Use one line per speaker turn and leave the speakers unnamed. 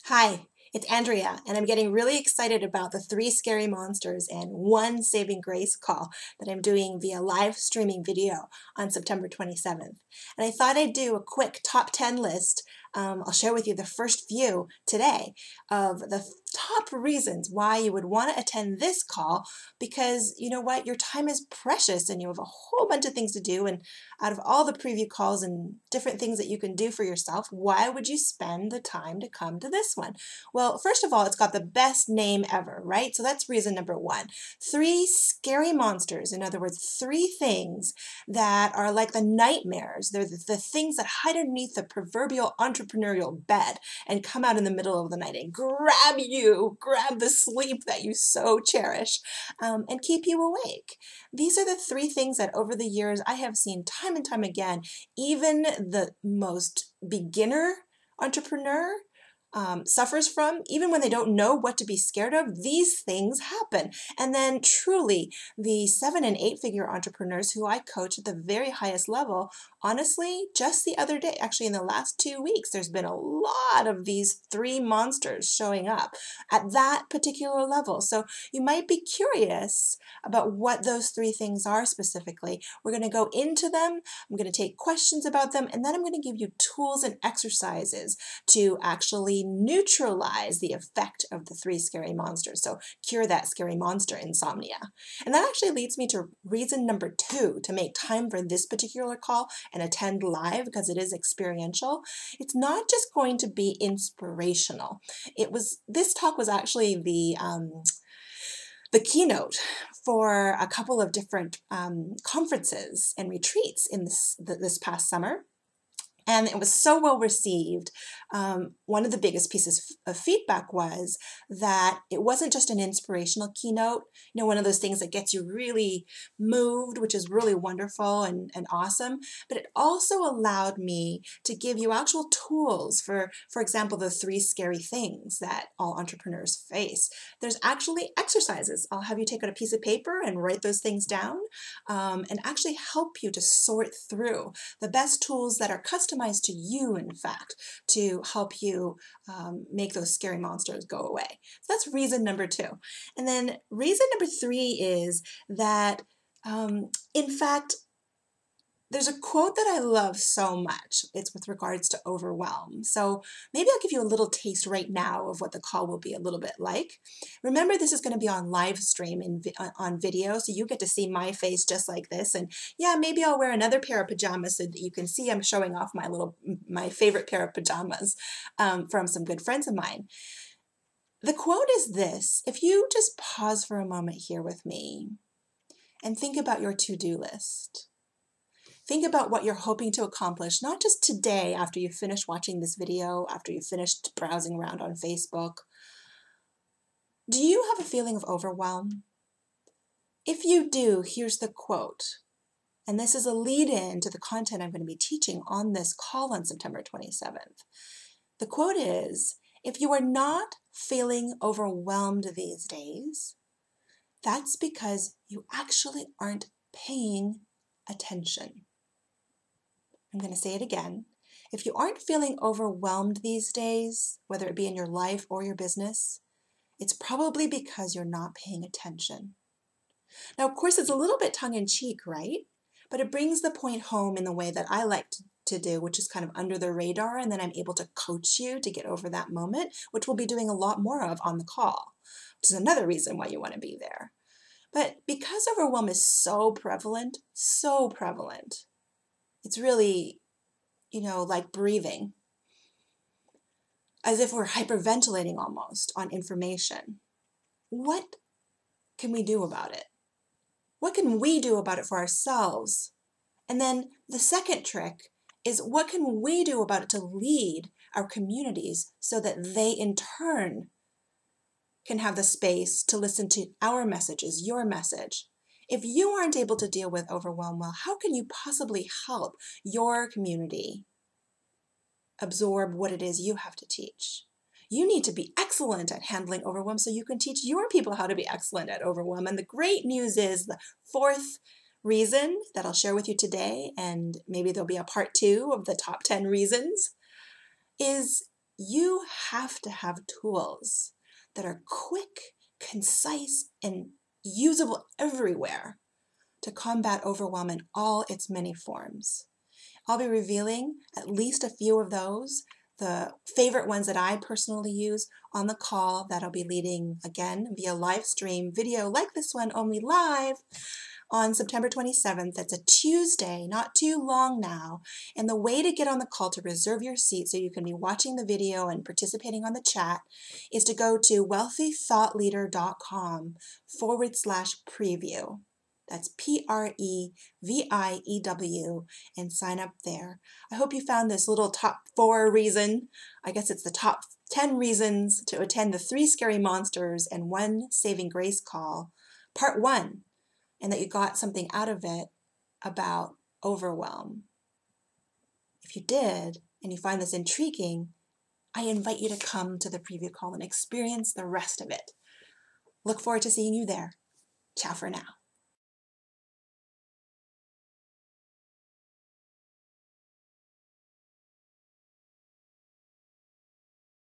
Hi, it's Andrea, and I'm getting really excited about the 3 Scary Monsters and 1 Saving Grace call that I'm doing via live streaming video on September 27th. And I thought I'd do a quick top 10 list. I'll share with you the first few today of the top reasons why you would want to attend this call because you know what? Your time is precious and you have a whole bunch of things to do. And out of all the preview calls and different things that you can do for yourself, why would you spend the time to come to this one? Well, first of all, it's got the best name ever, right? So that's reason number one. 3 scary monsters, in other words, 3 things that are like the nightmares. They're the things that hide underneath the proverbial entrepreneurial bed and come out in the middle of the night and grab you, grab the sleep that you so cherish, and keep you awake. These are the 3 things that over the years I have seen time and time again, even the most beginner entrepreneur suffers from, even when they don't know what to be scared of, these things happen. And then truly, the 7 and 8 figure entrepreneurs who I coach at the very highest level, honestly, just the other day, actually in the last 2 weeks, there's been a lot of these 3 monsters showing up at that particular level. So you might be curious about what those 3 things are specifically. We're going to go into them. I'm going to take questions about them, and then I'm going to give you tools and exercises to actually neutralize the effect of the 3 scary monsters. So cure that scary monster insomnia. And that actually leads me to reason number 2 to make time for this particular call and attend live because it is experiential. It's not just going to be inspirational. This talk was actually the keynote for a couple of different conferences and retreats in this past summer. And it was so well received. One of the biggest pieces of feedback was that it wasn't just an inspirational keynote, one of those things that gets you really moved, which is really wonderful and awesome, but it also allowed me to give you actual tools for example, the 3 scary things that all entrepreneurs face. There's actually exercises. I'll have you take out a piece of paper and write those things down and actually help you to sort through the best tools that are customized to you, in fact, to help you make those scary monsters go away. So that's reason number 2. And then reason number 3 is that, in fact, there's a quote that I love so much. It's with regards to overwhelm. So maybe I'll give you a little taste right now of what the call will be a little bit like. Remember, this is going to be on live stream on video, so you get to see my face just like this. And yeah, maybe I'll wear another pair of pajamas so that you can see I'm showing off my favorite pair of pajamas from some good friends of mine. The quote is this: if you just pause for a moment here with me and think about your to-do list. Think about what you're hoping to accomplish, not just today after you finish watching this video, after you finished browsing around on Facebook. Do you have a feeling of overwhelm? If you do, here's the quote. And this is a lead-in to the content I'm going to be teaching on this call on September 27th. The quote is, if you are not feeling overwhelmed these days, that's because you actually aren't paying attention. I'm going to say it again. If you aren't feeling overwhelmed these days, whether it be in your life or your business, it's probably because you're not paying attention. Now, of course, it's a little bit tongue-in-cheek, right? But it brings the point home in the way that I like to do, which is kind of under the radar, and then I'm able to coach you to get over that moment, which we'll be doing a lot more of on the call, which is another reason why you want to be there. But because overwhelm is so prevalent, it's really, like breathing, as if we're hyperventilating almost on information. What can we do about it? What can we do about it for ourselves? And then the second trick is, what can we do about it to lead our communities so that they in turn can have the space to listen to our messages, your message? If you aren't able to deal with overwhelm well, how can you possibly help your community absorb what it is you have to teach? You need to be excellent at handling overwhelm so you can teach your people how to be excellent at overwhelm. And the great news is the 4th reason that I'll share with you today, and maybe there'll be a part 2 of the top 10 reasons, is you have to have tools that are quick, concise, and usable everywhere to combat overwhelm in all its many forms. I'll be revealing at least a few of those, the favorite ones that I personally use on the call that I'll be leading again via live stream video like this one, only live on September 27th. That's a Tuesday, not too long now. And the way to get on the call to reserve your seat so you can be watching the video and participating on the chat is to go to wealthythoughtleader.com/preview. That's PREVIEW, and sign up there. I hope you found this little top 4 reason, I guess it's the top 10 reasons to attend the 3 Scary Monsters and 1 Saving Grace call, part 1, and that you got something out of it about overwhelm. If you did, and you find this intriguing, I invite you to come to the preview call and experience the rest of it. Look forward to seeing you there. Ciao for now.